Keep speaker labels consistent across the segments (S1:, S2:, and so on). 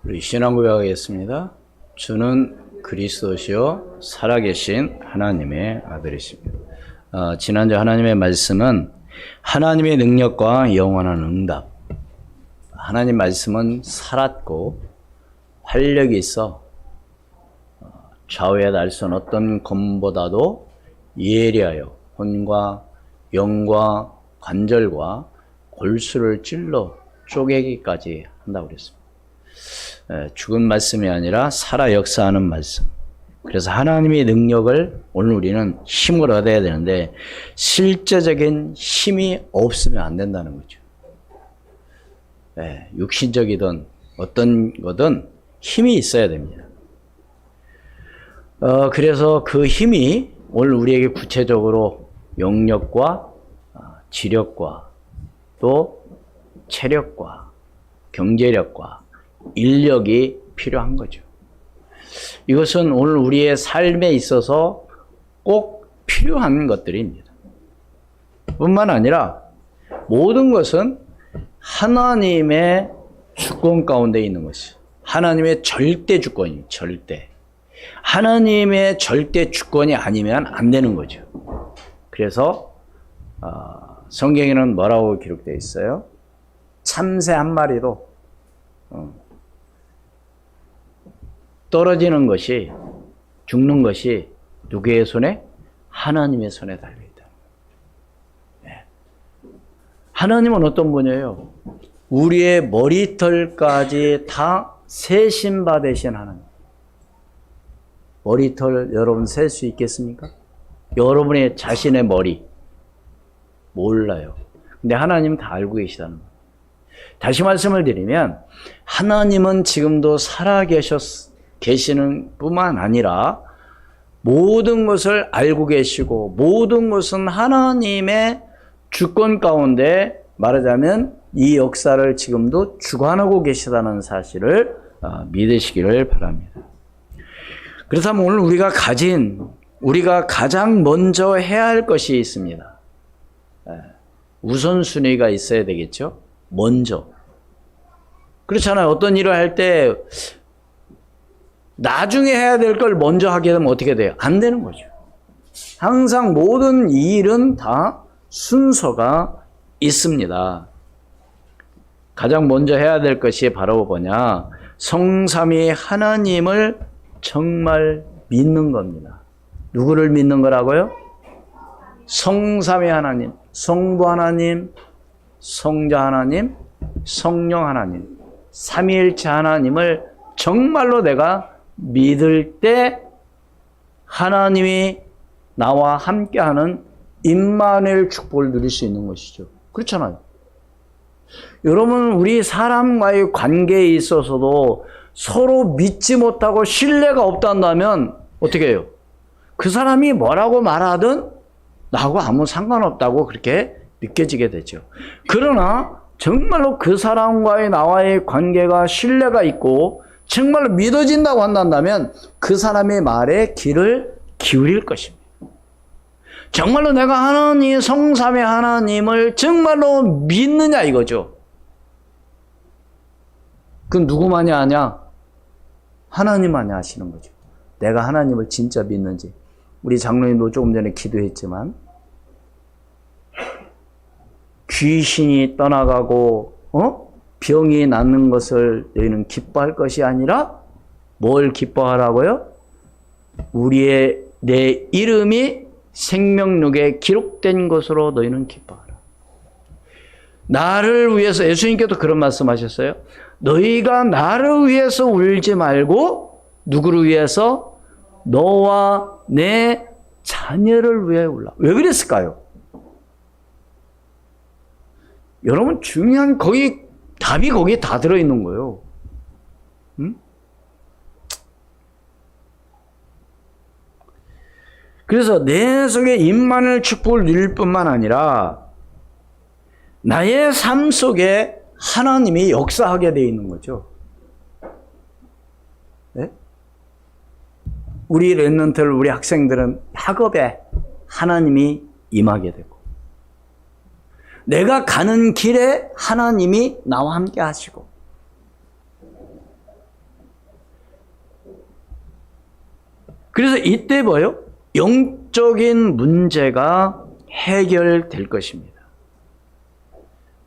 S1: 우리 신앙 고백하겠습니다. 주는 그리스도시요 살아계신 하나님의 아들이십니다. 지난주 하나님의 말씀은 하나님의 능력과 영원한 응답. 하나님 말씀은 살았고 활력이 있어 좌우에 날 수 없는 어떤 검보다도 예리하여 혼과 영과 관절과 골수를 찔러 쪼개기까지 한다고 그랬습니다. 죽은 말씀이 아니라 살아 역사하는 말씀. 그래서 하나님의 능력을 오늘 우리는 힘을 얻어야 되는데 실제적인 힘이 없으면 안 된다는 거죠. 육신적이든 어떤 거든 힘이 있어야 됩니다. 그래서 그 힘이 오늘 우리에게 구체적으로 영력과 지력과 또 체력과 경제력과 인력이 필요한 거죠. 이것은 오늘 우리의 삶에 있어서 꼭 필요한 것들입니다. 뿐만 아니라 모든 것은 하나님의 주권 가운데 있는 것이죠. 하나님의 절대 주권이에요. 절대. 하나님의 절대 주권이 아니면 안 되는 거죠. 그래서 성경에는 뭐라고 기록되어 있어요? 참새 한 마리도 떨어지는 것이, 죽는 것이 누구의 손에? 하나님의 손에 달려있다. 하나님은 어떤 분이에요? 우리의 머리털까지 다 세신 바 되신 하나님. 머리털 여러분 셀 수 있겠습니까? 여러분의 자신의 머리 몰라요. 근데 하나님은 다 알고 계시다는 거예요. 다시 말씀을 드리면 하나님은 지금도 계시는 뿐만 아니라 모든 것을 알고 계시고 모든 것은 하나님의 주권 가운데 말하자면 이 역사를 지금도 주관하고 계시다는 사실을 믿으시기를 바랍니다. 그렇다면 오늘 우리가 가장 먼저 해야 할 것이 있습니다. 우선순위가 있어야 되겠죠? 먼저. 그렇잖아요. 어떤 일을 할 때 나중에 해야 될 걸 먼저 하게 되면 어떻게 돼요? 안 되는 거죠. 항상 모든 일은 다 순서가 있습니다. 가장 먼저 해야 될 것이 바로 뭐냐? 성삼위 하나님을 정말 믿는 겁니다. 누구를 믿는 거라고요? 성삼위 하나님, 성부 하나님, 성자 하나님, 성령 하나님, 삼위일체 하나님을 정말로 내가 믿을 때 하나님이 나와 함께하는 임마누엘 축복을 누릴 수 있는 것이죠. 그렇잖아요. 여러분, 우리 사람과의 관계에 있어서도 서로 믿지 못하고 신뢰가 없단다면 어떻게 해요? 그 사람이 뭐라고 말하든 나하고 아무 상관없다고 그렇게 느껴지게 되죠. 그러나 정말로 그 사람과의 나와의 관계가 신뢰가 있고 정말로 믿어진다고 한다면 그 사람의 말에 귀를 기울일 것입니다. 정말로 내가 하나님, 성삼위 하나님을 정말로 믿느냐 이거죠. 그건 누구만이 아냐? 하나님만이 아시는 거죠. 내가 하나님을 진짜 믿는지. 우리 장로님도 조금 전에 기도했지만 귀신이 떠나가고 병이 낫는 것을 너희는 기뻐할 것이 아니라 뭘 기뻐하라고요? 내 이름이 생명록에 기록된 것으로 너희는 기뻐하라. 나를 위해서 예수님께도 그런 말씀하셨어요. 너희가 나를 위해서 울지 말고 누구를 위해서? 너와 내 자녀를 위해 울라. 왜 그랬을까요? 여러분 중요한 답이 거기에 다 들어있는 거예요. 응? 그래서 내 속에 임마누엘 축복을 누릴 뿐만 아니라 나의 삶 속에 하나님이 역사하게 되어 있는 거죠. 네? 우리 랩런트들, 우리 학생들은 학업에 하나님이 임하게 되고 내가 가는 길에 하나님이 나와 함께 하시고 그래서 이때 뭐예요? 영적인 문제가 해결될 것입니다.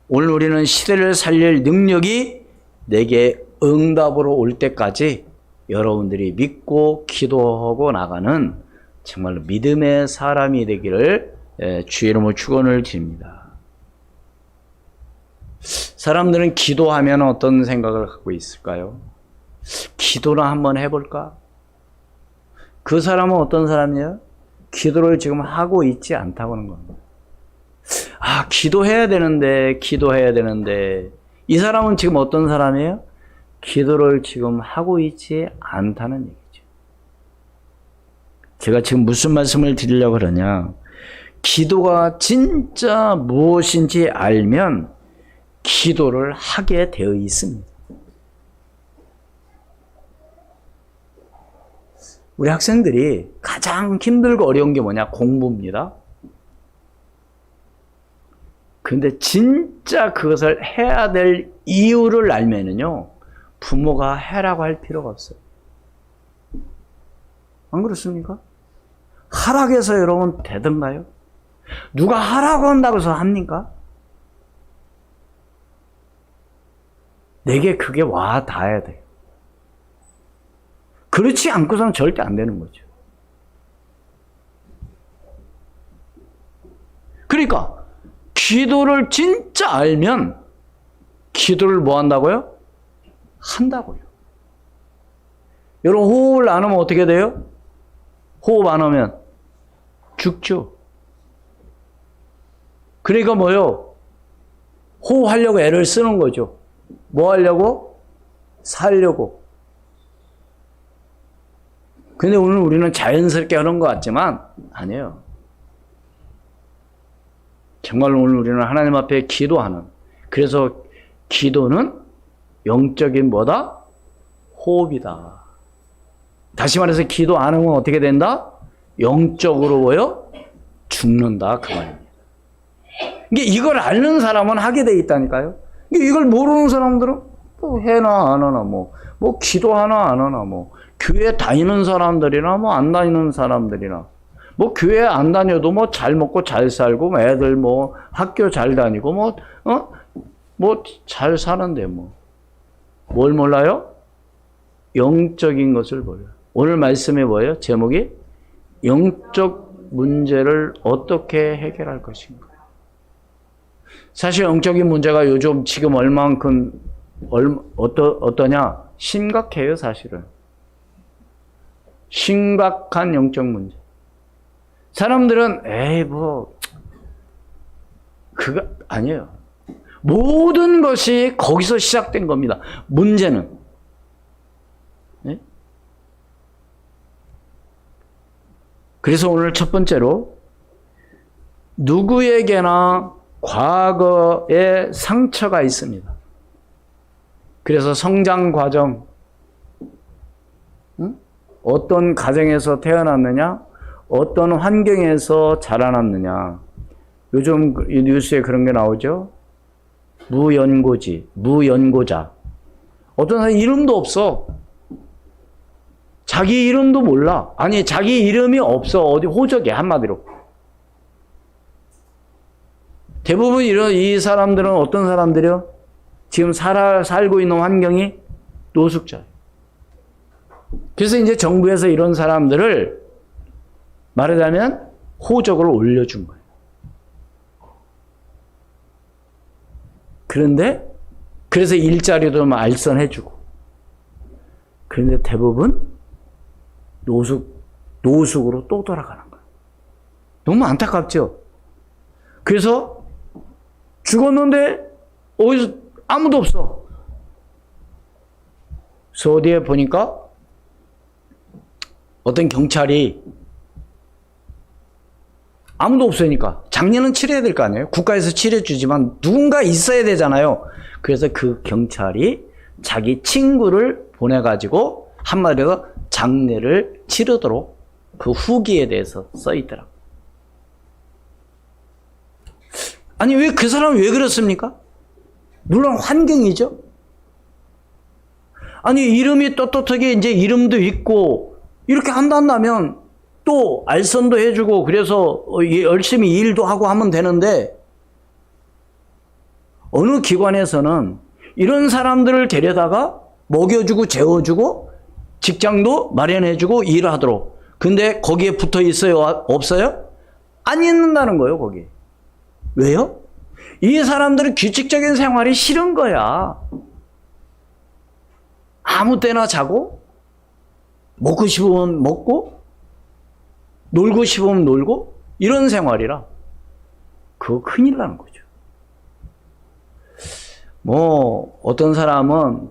S1: 오늘 우리는 시대를 살릴 능력이 내게 응답으로 올 때까지 여러분들이 믿고 기도하고 나가는 정말로 믿음의 사람이 되기를 주의 이름으로 축원을 드립니다. 사람들은 기도하면 어떤 생각을 갖고 있을까요? 기도나 한번 해볼까? 그 사람은 어떤 사람이에요? 기도를 지금 하고 있지 않다고 하는 겁니다. 아, 기도해야 되는데 이 사람은 지금 어떤 사람이에요? 기도를 지금 하고 있지 않다는 얘기죠. 제가 지금 무슨 말씀을 드리려고 그러냐? 기도가 진짜 무엇인지 알면 기도를 하게 되어 있습니다. 우리 학생들이 가장 힘들고 어려운 게 뭐냐? 공부입니다. 근데 진짜 그것을 해야 될 이유를 알면은요, 부모가 해라고 할 필요가 없어요. 안 그렇습니까? 하라고 해서 여러분 되던가요? 누가 하라고 한다고 해서 합니까? 내게 그게 와 닿아야 돼요. 그렇지 않고서는 절대 안 되는 거죠. 그러니까 기도를 진짜 알면 기도를 뭐 한다고요? 한다고요. 여러분 호흡을 안 하면 어떻게 돼요? 호흡 안 하면 죽죠. 그러니까 뭐요? 호흡하려고 애를 쓰는 거죠. 뭐 하려고? 살려고. 근데 오늘 우리는 자연스럽게 하는 것 같지만 아니에요. 정말 오늘 우리는 하나님 앞에 기도하는, 그래서 기도는 영적인 뭐다? 호흡이다. 다시 말해서 기도 안 하면 어떻게 된다? 영적으로 뭐요? 죽는다 그 말입니다. 이걸 아는 사람은 하게 돼 있다니까요. 이걸 모르는 사람들은 뭐 해나 안 하나 뭐 기도하나 안 하나 뭐 교회 다니는 사람들이나 뭐 안 다니는 사람들이나 뭐 교회 안 다녀도 뭐 잘 먹고 잘 살고 뭐 애들 뭐 학교 잘 다니고 뭐 잘 사는데 뭘 몰라요? 영적인 것을 몰라요. 오늘 말씀이 뭐예요? 제목이 영적 문제를 어떻게 해결할 것인가. 사실 영적인 문제가 요즘 지금 어떠냐? 심각해요, 사실은. 심각한 영적 문제. 사람들은 그거 아니에요. 모든 것이 거기서 시작된 겁니다. 문제는. 네? 그래서 오늘 첫 번째로 누구에게나 과거에 상처가 있습니다. 그래서 성장 과정, 어떤 가정에서 태어났느냐, 어떤 환경에서 자라났느냐. 요즘 뉴스에 그런 게 나오죠. 무연고자. 어떤 사람 이름도 없어. 자기 이름도 몰라. 아니, 자기 이름이 없어. 어디 호적이야, 한마디로. 대부분 이 사람들은 어떤 사람들이요? 지금 살고 있는 환경이 노숙자예요. 그래서 이제 정부에서 이런 사람들을 말하자면 호적을 올려준 거예요. 그래서 일자리도 알선해주고. 그런데 대부분 노숙으로 또 돌아가는 거예요. 너무 안타깝죠? 그래서 죽었는데 어디서 아무도 없어. 그래서 어디에 보니까 어떤 경찰이 아무도 없으니까 장례는 치러야 될 거 아니에요? 국가에서 치러주지만 누군가 있어야 되잖아요. 그래서 그 경찰이 자기 친구를 보내가지고 한마디로 장례를 치르도록 그 후기에 대해서 써있더라고요. 아니, 왜 그 사람은 왜 그렇습니까? 물론 환경이죠. 아니, 이름이 떳떳하게 이제 이름도 있고 이렇게 한다면 또 알선도 해주고 그래서 열심히 일도 하고 하면 되는데 어느 기관에서는 이런 사람들을 데려다가 먹여주고 재워주고 직장도 마련해주고 일을 하도록. 근데 거기에 붙어 있어요? 없어요? 안 있는다는 거예요, 거기. 왜요? 이 사람들은 규칙적인 생활이 싫은 거야. 아무 때나 자고, 먹고 싶으면 먹고, 놀고 싶으면 놀고, 이런 생활이라. 그거 큰일 나는 거죠. 어떤 사람은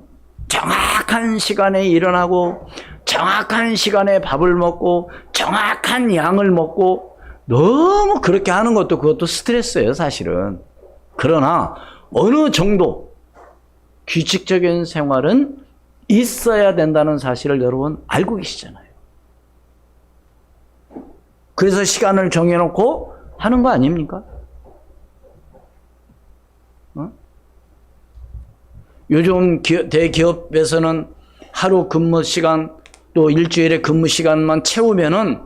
S1: 정확한 시간에 일어나고, 정확한 시간에 밥을 먹고, 정확한 양을 먹고, 너무 그렇게 하는 것도 그것도 스트레스예요, 사실은. 그러나 어느 정도 규칙적인 생활은 있어야 된다는 사실을 여러분 알고 계시잖아요. 그래서 시간을 정해놓고 하는 거 아닙니까? 요즘 대기업에서는 하루 근무 시간 또 일주일에 근무 시간만 채우면은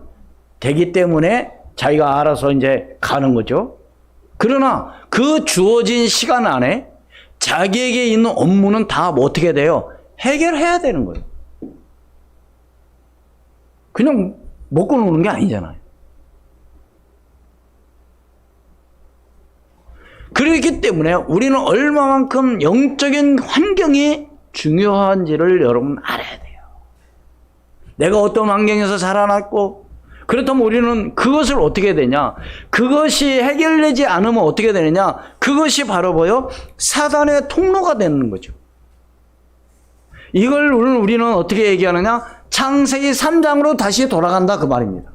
S1: 되기 때문에 자기가 알아서 이제 가는 거죠. 그러나 그 주어진 시간 안에 자기에게 있는 업무는 다 어떻게 돼요? 해결해야 되는 거예요. 그냥 먹고 노는 게 아니잖아요. 그렇기 때문에 우리는 얼마만큼 영적인 환경이 중요한지를 여러분 알아야 돼요. 내가 어떤 환경에서 자라났고 그렇다면 우리는 그것을 어떻게 해야 되냐? 그것이 해결되지 않으면 어떻게 되느냐? 그것이 바로 뭐요? 사단의 통로가 되는 거죠. 이걸 우리는 어떻게 얘기하느냐? 창세기 3장으로 다시 돌아간다 그 말입니다.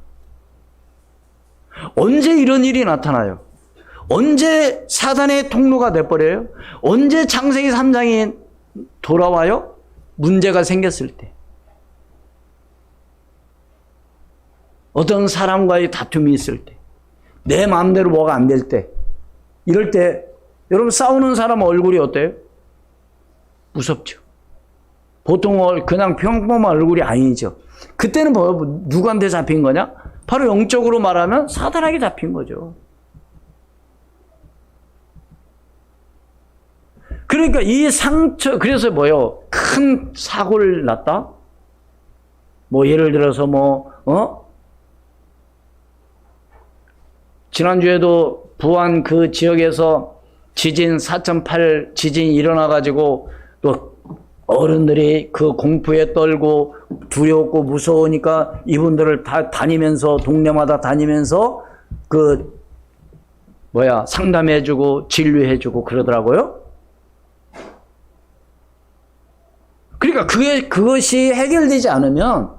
S1: 언제 이런 일이 나타나요? 언제 사단의 통로가 돼버려요? 언제 창세기 3장이 돌아와요? 문제가 생겼을 때. 어떤 사람과의 다툼이 있을 때, 내 마음대로 뭐가 안 될 때, 이럴 때 여러분 싸우는 사람 얼굴이 어때요? 무섭죠. 보통 그냥 평범한 얼굴이 아니죠. 그때는 누구한테 잡힌 거냐? 바로 영적으로 말하면 사단에게 잡힌 거죠. 그러니까 이 상처, 그래서 큰 사고를 났다? 예를 들어서 지난주에도 부안 그 지역에서 지진 4.8 지진이 일어나가지고 또 어른들이 그 공포에 떨고 두렵고 무서우니까 이분들을 다 다니면서 동네마다 다니면서 상담해주고 진료해주고 그러더라고요. 그러니까 그것이 해결되지 않으면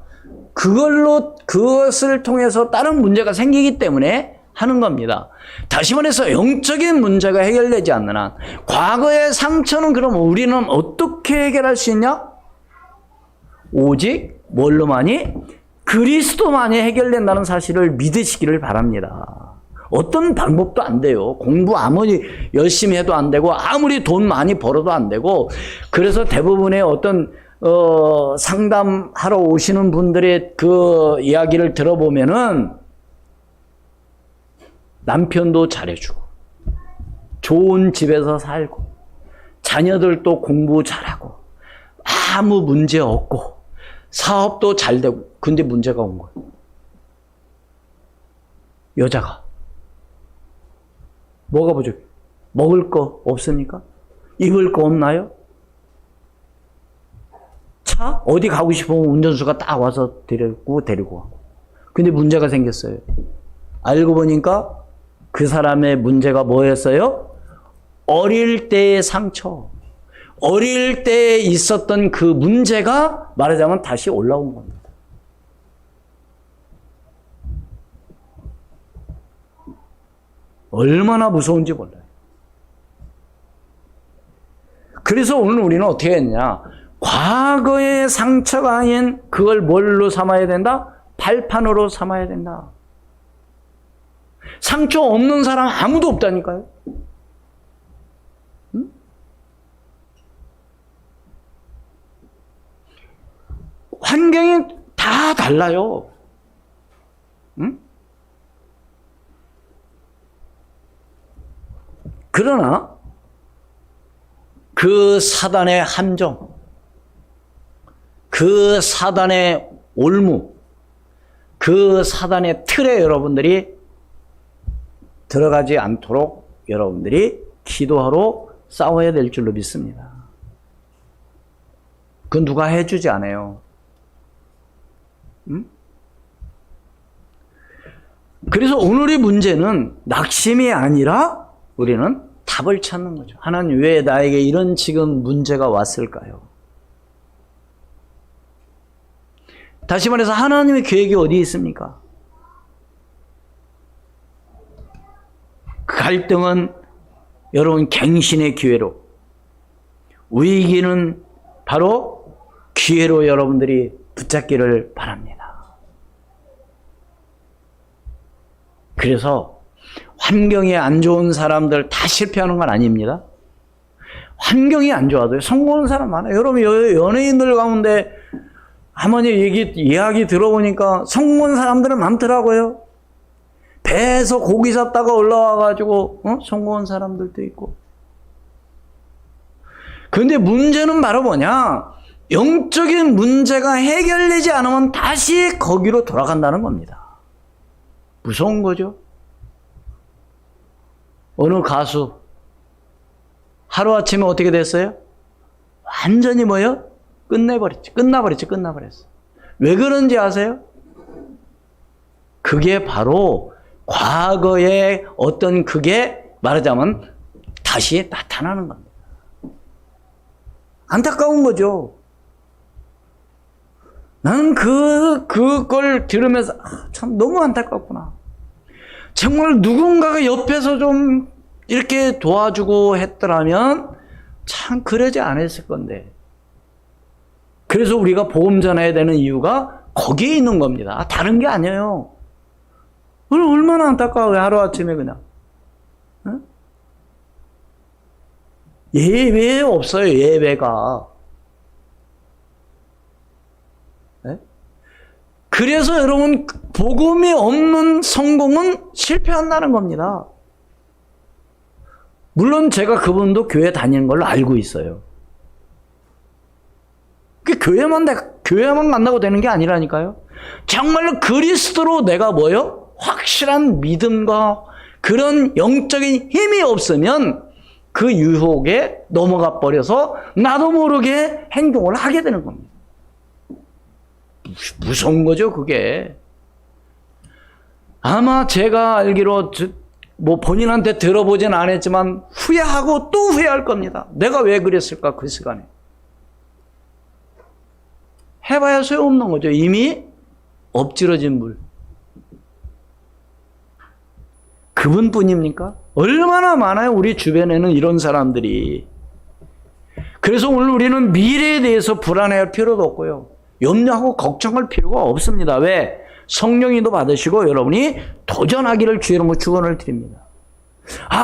S1: 그것을 통해서 다른 문제가 생기기 때문에 하는 겁니다. 다시 말해서 영적인 문제가 해결되지 않는 한 과거의 상처는 그럼 우리는 어떻게 해결할 수 있냐? 오직 뭘로만이? 그리스도만이 해결된다는 사실을 믿으시기를 바랍니다. 어떤 방법도 안 돼요. 공부 아무리 열심히 해도 안 되고 아무리 돈 많이 벌어도 안 되고 그래서 대부분의 어떤 상담하러 오시는 분들의 그 이야기를 들어보면은 남편도 잘해주고 좋은 집에서 살고 자녀들도 공부 잘하고 아무 문제 없고 사업도 잘 되고 근데 문제가 온 거예요. 여자가 뭐가 부족해? 먹을 거 없습니까? 입을 거 없나요? 차? 어디 가고 싶으면 운전수가 딱 와서 데리고 가고 근데 문제가 생겼어요. 알고 보니까 그 사람의 문제가 뭐였어요? 어릴 때의 상처. 어릴 때 있었던 그 문제가 말하자면 다시 올라온 겁니다. 얼마나 무서운지 몰라요. 그래서 오늘 우리는 어떻게 했냐? 과거의 상처가 아닌 그걸 뭘로 삼아야 된다? 발판으로 삼아야 된다. 상처 없는 사람 아무도 없다니까요. 응? 환경이 다 달라요. 응? 그러나 그 사단의 함정, 그 사단의 올무, 그 사단의 틀에 여러분들이 들어가지 않도록 여러분들이 기도하러 싸워야 될 줄로 믿습니다. 그건 누가 해주지 않아요. 응? 그래서 오늘의 문제는 낙심이 아니라 우리는 답을 찾는 거죠. 하나님, 왜 나에게 이런 지금 문제가 왔을까요? 다시 말해서 하나님의 계획이 어디 있습니까? 갈등은 여러분 갱신의 기회로, 위기는 바로 기회로 여러분들이 붙잡기를 바랍니다. 그래서 환경이 안 좋은 사람들 다 실패하는 건 아닙니다. 환경이 안 좋아도 성공하는 사람 많아요. 여러분 연예인들 가운데 할머니 이야기 들어보니까 성공한 사람들은 많더라고요. 배에서 고기 잡다가 올라와가지고 성공한 사람들도 있고. 그런데 문제는 바로 뭐냐? 영적인 문제가 해결되지 않으면 다시 거기로 돌아간다는 겁니다. 무서운 거죠. 어느 가수 하루아침에 어떻게 됐어요? 완전히 뭐요? 끝나버렸어. 왜 그런지 아세요? 그게 바로 과거의 어떤 그게 말하자면 다시 나타나는 겁니다. 안타까운 거죠. 나는 그걸 들으면서 참 너무 안타깝구나. 정말 누군가가 옆에서 좀 이렇게 도와주고 했더라면 참 그러지 않았을 건데. 그래서 우리가 복음 전해야 되는 이유가 거기에 있는 겁니다. 다른 게 아니에요. 얼마나 안타까워요. 하루아침에 그냥. 응? 예배 없어요. 예배가. 네? 그래서 여러분 복음이 없는 성공은 실패한다는 겁니다. 물론 제가 그분도 교회 다니는 걸로 알고 있어요. 교회만 만나고 되는 게 아니라니까요. 정말로 그리스도로 내가 뭐요? 확실한 믿음과 그런 영적인 힘이 없으면 그 유혹에 넘어가 버려서 나도 모르게 행동을 하게 되는 겁니다. 무서운 거죠, 그게. 아마 제가 알기로 본인한테 들어보진 않았지만 후회하고 또 후회할 겁니다. 내가 왜 그랬을까, 그 시간에. 해봐야 소용없는 거죠. 이미 엎질러진 물. 그분뿐입니까? 얼마나 많아요, 우리 주변에는 이런 사람들이. 그래서 오늘 우리는 미래에 대해서 불안해할 필요도 없고요. 염려하고 걱정할 필요가 없습니다. 왜? 성령님도 받으시고 여러분이 도전하기를 주의 이름으로 축원을 드립니다.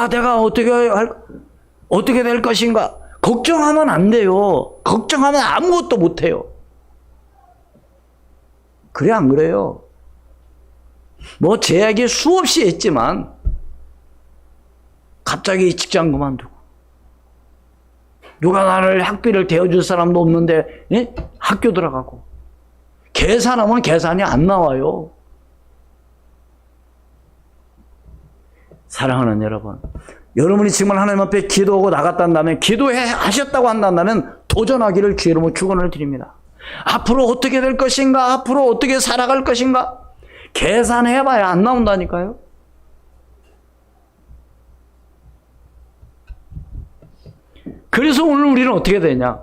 S1: 내가 어떻게 될 것인가? 걱정하면 안 돼요. 걱정하면 아무것도 못 해요. 그래, 안 그래요? 제 이야기 수없이 했지만 갑자기 직장 그만두고 누가 나를 학비를 대어줄 사람도 없는데 학교 들어가고 계산하면 계산이 안 나와요. 사랑하는 여러분, 여러분이 정말 하나님 앞에 기도하고 나갔단다면, 기도하셨다고 한다면 도전하기를 주의 이름으로 축원을 드립니다. 앞으로 어떻게 될 것인가? 앞으로 어떻게 살아갈 것인가? 계산해봐야 안 나온다니까요. 그래서 오늘 우리는 어떻게 되냐?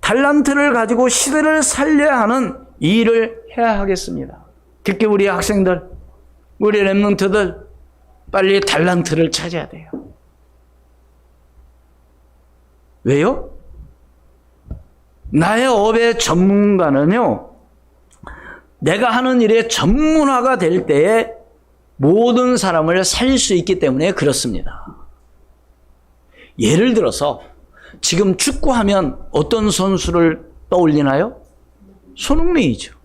S1: 달란트를 가지고 시대를 살려야 하는 일을 해야 하겠습니다. 특히 우리 학생들, 우리 랩런트들 빨리 달란트를 찾아야 돼요. 왜요? 나의 업의 전문가는요, 내가 하는 일의 전문화가 될 때에 모든 사람을 살릴 수 있기 때문에 그렇습니다. 예를 들어서 지금 축구하면 어떤 선수를 떠올리나요? 손흥민이죠.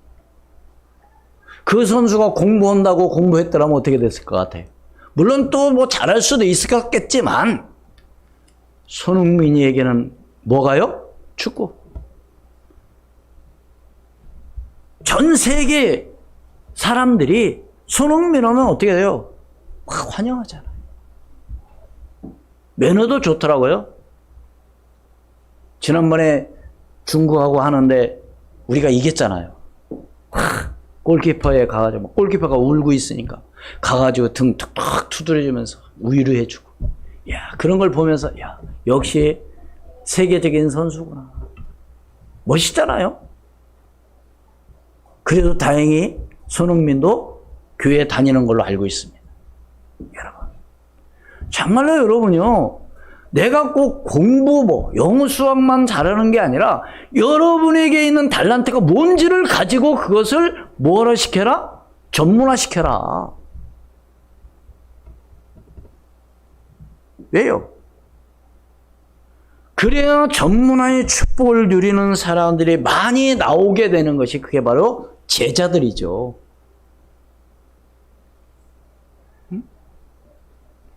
S1: 그 선수가 공부한다고 공부했더라면 어떻게 됐을 것 같아요? 물론 또 뭐 잘할 수도 있을 것 같겠지만 손흥민이에게는 뭐가요? 축구. 전 세계 사람들이 손흥민 하면 어떻게 돼요? 막 환영하잖아요. 매너도 좋더라고요. 지난번에 중국하고 하는데 우리가 이겼잖아요. 골키퍼에 가가지고 골키퍼가 울고 있으니까 가가지고 등 툭툭 두드려주면서 위로해주고, 야, 그런 걸 보면서 야, 역시 세계적인 선수구나. 멋있잖아요. 그래도 다행히 손흥민도 교회 다니는 걸로 알고 있습니다. 여러분, 정말로 여러분요, 내가 꼭 공부 영어 수학만 잘하는 게 아니라 여러분에게 있는 달란트가 뭔지를 가지고 그것을 뭐라 시켜라? 전문화 시켜라. 왜요? 그래야 전문화의 축복을 누리는 사람들이 많이 나오게 되는 것이 그게 바로 제자들이죠. 응?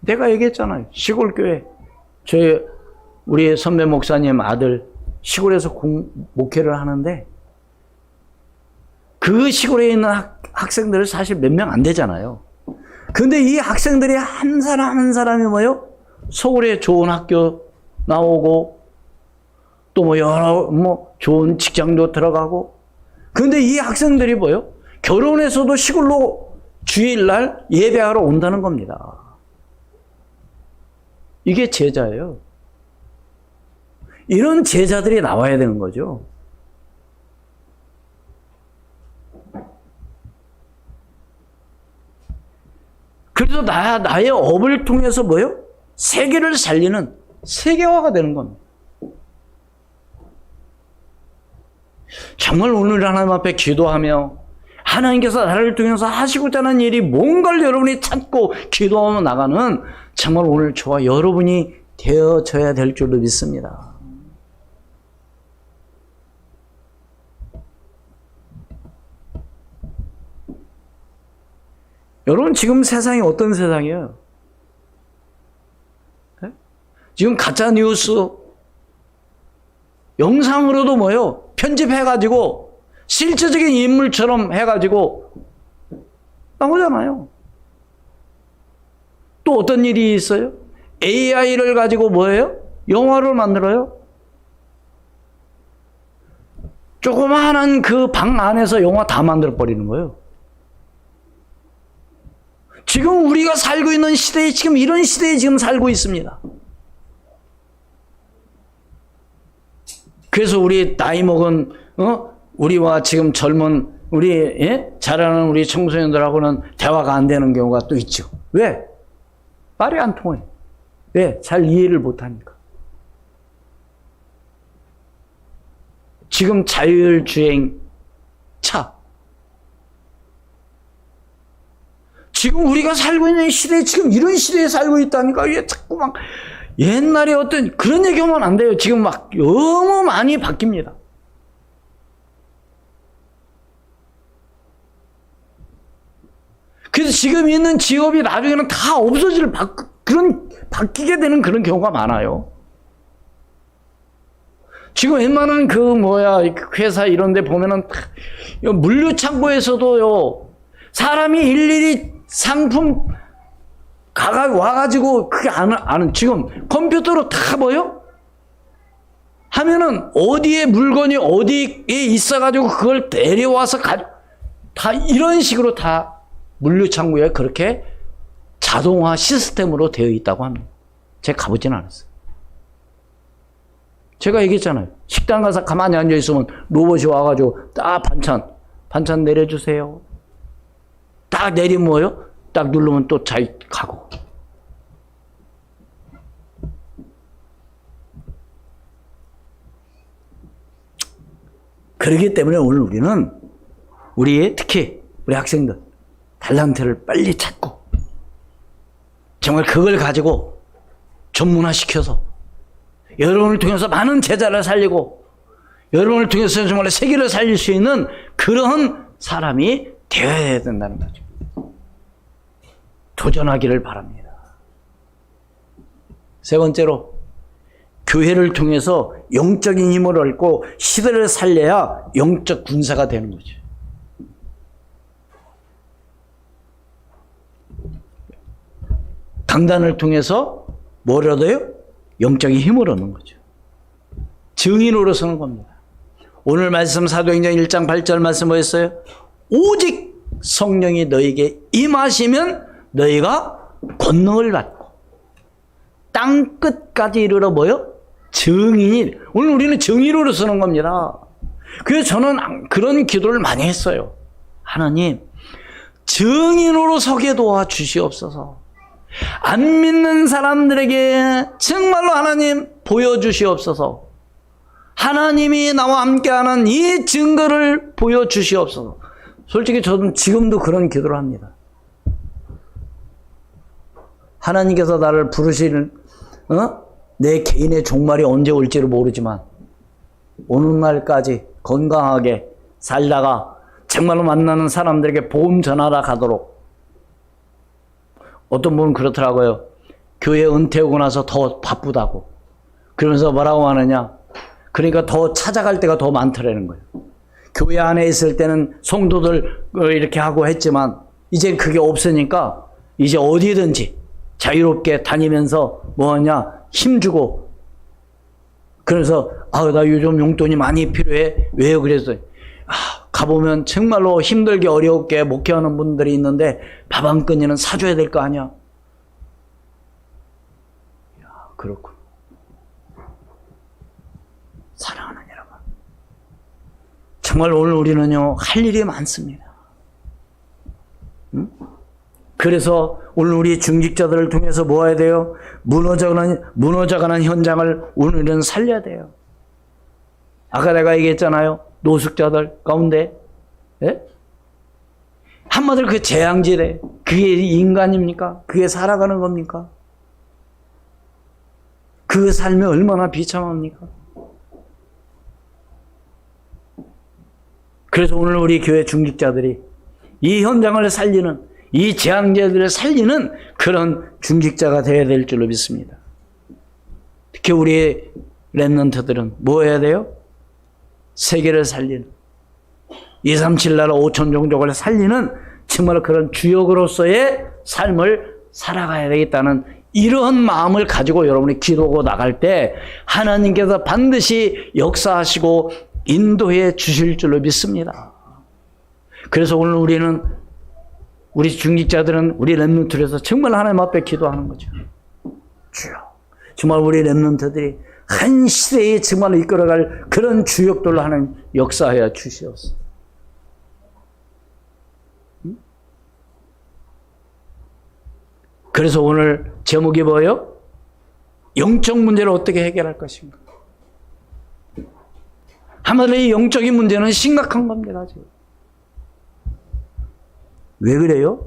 S1: 내가 얘기했잖아요. 시골교회. 우리 선배 목사님 아들 시골에서 목회를 하는데 그 시골에 있는 학생들은 사실 몇 명 안 되잖아요. 근데 이 학생들이 한 사람 한 사람이 뭐요? 서울에 좋은 학교 나오고 또 여러 좋은 직장도 들어가고. 근데 이 학생들이 뭐요? 결혼해서도 시골로 주일날 예배하러 온다는 겁니다. 이게 제자예요. 이런 제자들이 나와야 되는 거죠. 그래서 나의 업을 통해서 뭐요? 세계를 살리는 세계화가 되는 겁니다. 정말 오늘 하나님 앞에 기도하며 하나님께서 나를 통해서 하시고자 하는 일이 뭔가를 여러분이 찾고 기도하며 나가는 정말 오늘 저와 여러분이 되어져야 될 줄로 믿습니다. 여러분, 지금 세상이 어떤 세상이에요? 네? 지금 가짜 뉴스 영상으로도 뭐요? 편집해가지고 실제적인 인물처럼 해가지고 나오잖아요. 또 어떤 일이 있어요? AI를 가지고 뭐예요? 영화를 만들어요. 조그마한 그 방 안에서 영화 다 만들어버리는 거예요. 지금 우리가 살고 있는 시대에 지금 이런 시대에 지금 살고 있습니다. 그래서 우리 나이 먹은 우리와 지금 젊은 우리 자라는 우리 청소년들하고는 대화가 안 되는 경우가 또 있죠. 왜? 말이 안 통해. 왜? 잘 이해를 못하니까. 지금 자율주행 차. 지금 우리가 살고 있는 시대에 지금 이런 시대에 살고 있다니까. 이게 자꾸 막 옛날에 어떤 그런 얘기하면 안 돼요. 지금 막 너무 많이 바뀝니다. 그래서 지금 있는 직업이 나중에는 다 없어질 바뀌게 되는 그런 경우가 많아요. 지금 웬만한 회사 이런 데 보면은 물류창고에서도요, 사람이 일일이 상품 와가지고 그게 지금 컴퓨터로 다 하면은 어디에 물건이 어디에 있어가지고 그걸 데려와서 다 이런 식으로 다 물류창고에 그렇게 자동화 시스템으로 되어 있다고 합니다. 제가 가보진 않았어요. 제가 얘기했잖아요. 식당 가서 가만히 앉아있으면 로봇이 와가지고 딱 반찬 내려주세요. 딱 내리면 딱 누르면 또 자기 가고. 그렇기 때문에 오늘 우리는 특히 우리 학생들 달란트를 빨리 찾고 정말 그걸 가지고 전문화시켜서 여러분을 통해서 많은 제자를 살리고 여러분을 통해서 정말 세계를 살릴 수 있는 그런 사람이 되어야 된다는 거죠. 도전하기를 바랍니다. 세 번째로, 교회를 통해서 영적인 힘을 얻고 시대를 살려야 영적 군사가 되는 거죠. 강단을 통해서 뭘 얻어요? 영적인 힘을 얻는 거죠. 증인으로 서는 겁니다. 오늘 말씀 사도행전 1장 8절 말씀 뭐였어요? 오직 성령이 너에게 임하시면 너희가 권능을 받고 땅 끝까지 이르러 뭐요? 증인이. 오늘 우리는 증인으로 서는 겁니다. 그래서 저는 그런 기도를 많이 했어요. 하나님, 증인으로 서게 도와주시옵소서. 안 믿는 사람들에게 정말로 하나님 보여주시옵소서. 하나님이 나와 함께하는 이 증거를 보여주시옵소서. 솔직히 저는 지금도 그런 기도를 합니다. 하나님께서 나를 부르시는 내 개인의 종말이 언제 올지를 모르지만 오는 날까지 건강하게 살다가 정말로 만나는 사람들에게 복음 전하러 가도록. 어떤 분은 그렇더라고요. 교회 은퇴하고 나서 더 바쁘다고. 그러면서 뭐라고 하느냐. 그러니까 더 찾아갈 때가 더 많더라는 거예요. 교회 안에 있을 때는 성도들 이렇게 하고 했지만 이제 그게 없으니까 이제 어디든지 자유롭게 다니면서 뭐하냐 힘주고. 그래서 나 요즘 용돈이 많이 필요해. 왜요? 그래서 가보면 정말로 힘들게 어렵게 목회하는 분들이 있는데 밥 한 끼니는 사줘야 될 거 아니야. 그렇군. 사랑하는 여러분, 정말 오늘 우리는요 할 일이 많습니다. 그래서 오늘 우리 중직자들을 통해서 뭐 해야 돼요? 무너져가는 현장을 우리는 살려야 돼요. 아까 내가 얘기했잖아요. 노숙자들 가운데, 예? 한마디로 그 재앙지래. 그게 인간입니까? 그게 살아가는 겁니까? 그 삶이 얼마나 비참합니까? 그래서 오늘 우리 교회 중직자들이 이 현장을 살리는, 이 재앙자들을 살리는 그런 중직자가 되어야 될 줄로 믿습니다. 특히 우리 렘넌트들은 뭐 해야 돼요? 세계를 살리는, 237 나라 5천 종족을 살리는 정말 그런 주역으로서의 삶을 살아가야 되겠다는 이러한 마음을 가지고 여러분이 기도하고 나갈 때 하나님께서 반드시 역사하시고 인도해 주실 줄로 믿습니다. 그래서 오늘 우리는, 우리 중직자들은 우리 렘넌트에서 정말 하나님 앞에 기도하는 거죠. 주여, 정말 우리 렘넌트들이 한 시대에 정말 이끌어갈 그런 주역들로 하는 역사하여 주시옵소서. 그래서 오늘 제목이 뭐예요? 영적 문제를 어떻게 해결할 것인가. 한마디로 이 영적인 문제는 심각한 겁니다. 지금. 왜 그래요?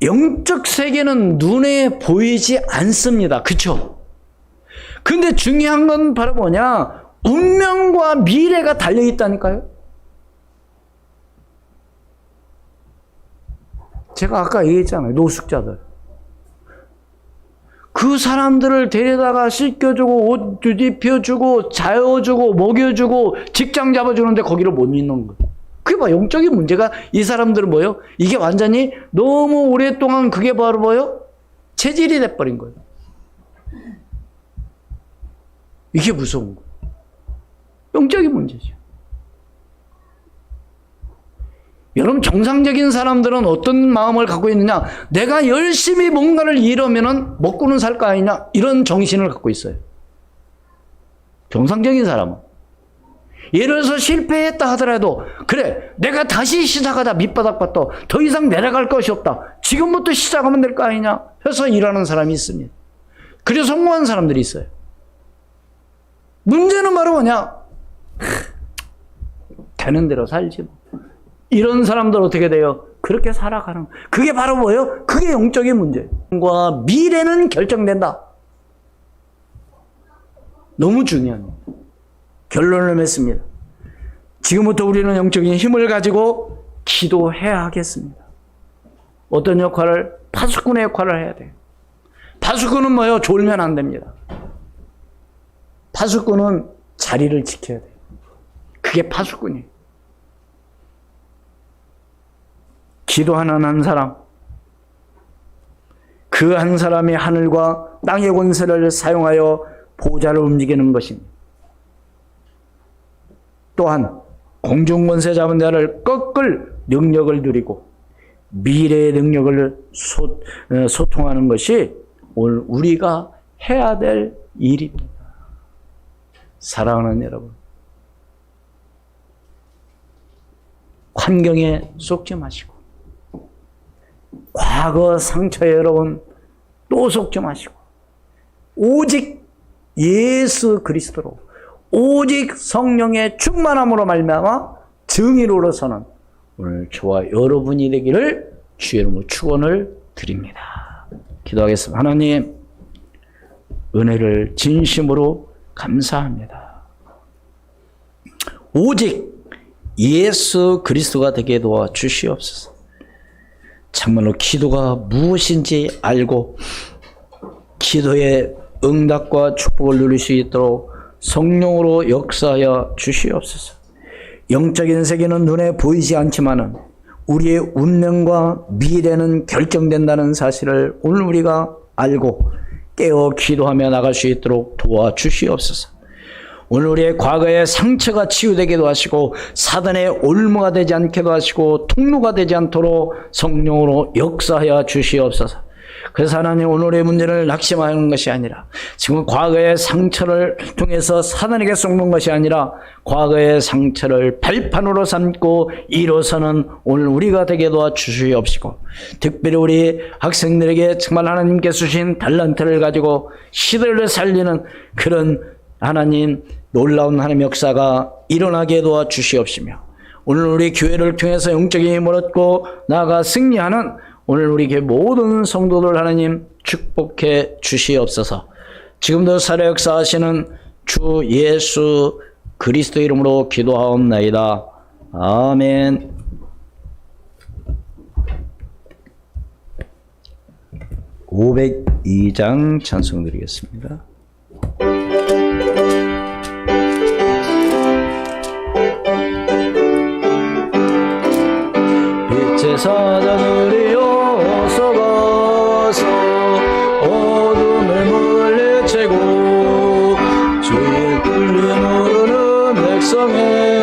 S1: 영적 세계는 눈에 보이지 않습니다. 그렇죠? 근데 중요한 건 바로 뭐냐? 운명과 미래가 달려있다니까요. 제가 아까 얘기했잖아요. 노숙자들. 그 사람들을 데려다가 씻겨주고 옷 뒤집혀주고 자여주고 먹여주고 직장 잡아주는데 거기를 못 있는 거예요. 그게 뭐 영적인 문제가 이 사람들은 뭐예요? 이게 완전히 너무 오랫동안 그게 바로 뭐예요? 체질이 돼버린 거예요. 이게 무서운 거예요. 영적인 문제죠. 여러분, 정상적인 사람들은 어떤 마음을 갖고 있느냐? 내가 열심히 뭔가를 이루면은 먹고는 살 거 아니냐? 이런 정신을 갖고 있어요. 정상적인 사람은. 예를 들어서 실패했다 하더라도, 그래, 내가 다시 시작하다 밑바닥 봤다. 더 이상 내려갈 것이 없다. 지금부터 시작하면 될 거 아니냐? 해서 일하는 사람이 있습니다. 그래서 성공한 사람들이 있어요. 문제는 바로 뭐냐? 되는 대로 살지 뭐. 이런 사람들 어떻게 돼요? 그렇게 살아가는. 그게 바로 뭐예요? 그게 영적인 문제예요. 미래는 결정된다. 너무 중요합니다. 결론을 맺습니다. 지금부터 우리는 영적인 힘을 가지고 기도해야 하겠습니다. 어떤 역할을? 파수꾼의 역할을 해야 돼요. 파수꾼은 뭐예요? 졸면 안 됩니다. 파수꾼은 자리를 지켜야 돼요. 그게 파수꾼이에요. 기도하는 한 사람, 그 한 사람이 하늘과 땅의 권세를 사용하여 보좌를 움직이는 것입니다. 또한 공중 권세 잡은 자를 꺾을 능력을 누리고 미래의 능력을 소통하는 것이 오늘 우리가 해야 될 일입니다. 사랑하는 여러분, 환경에 속지 마시고, 과거 상처에 여러분 또 속지 마시고, 오직 예수 그리스도로, 오직 성령의 충만함으로 말미암아 증인으로서는 오늘 저와 여러분이 되기를 주의 이름으로 축원을 드립니다. 기도하겠습니다. 하나님, 은혜를 진심으로 감사합니다. 오직 예수 그리스도가 되게 도와 주시옵소서. 정말로 기도가 무엇인지 알고 기도의 응답과 축복을 누릴 수 있도록 성령으로 역사하여 주시옵소서. 영적인 세계는 눈에 보이지 않지만은 우리의 운명과 미래는 결정된다는 사실을 오늘 우리가 알고 깨어 기도하며 나갈 수 있도록 도와주시옵소서. 오늘 우리의 과거의 상처가 치유되기도 하시고 사단의 올무가 되지 않게도 하시고 통로가 되지 않도록 성령으로 역사하여 주시옵소서. 그래서 하나님, 오늘의 문제를 낙심하는 것이 아니라 지금 과거의 상처를 통해서 사단에게 쏟는 것이 아니라 과거의 상처를 발판으로 삼고 일어서는 오늘 우리가 되게 도와주시옵시고, 특별히 우리 학생들에게 정말 하나님께서 주신 달란트를 가지고 시대를 살리는 그런 하나님 놀라운 하나님 역사가 일어나게 도와주시옵시며, 오늘 우리 교회를 통해서 영적인 힘을 얻고 나아가 승리하는 오늘 우리 교회 모든 성도들 하나님 축복해 주시옵소서. 지금도 살아 역사하시는 주 예수 그리스도 이름으로 기도하옵나이다. 아멘. (502장) 찬송 드리겠습니다. 빛의 사자들이여 서가서 어둠을 물리치고 주의 꿀을 모르는 백성의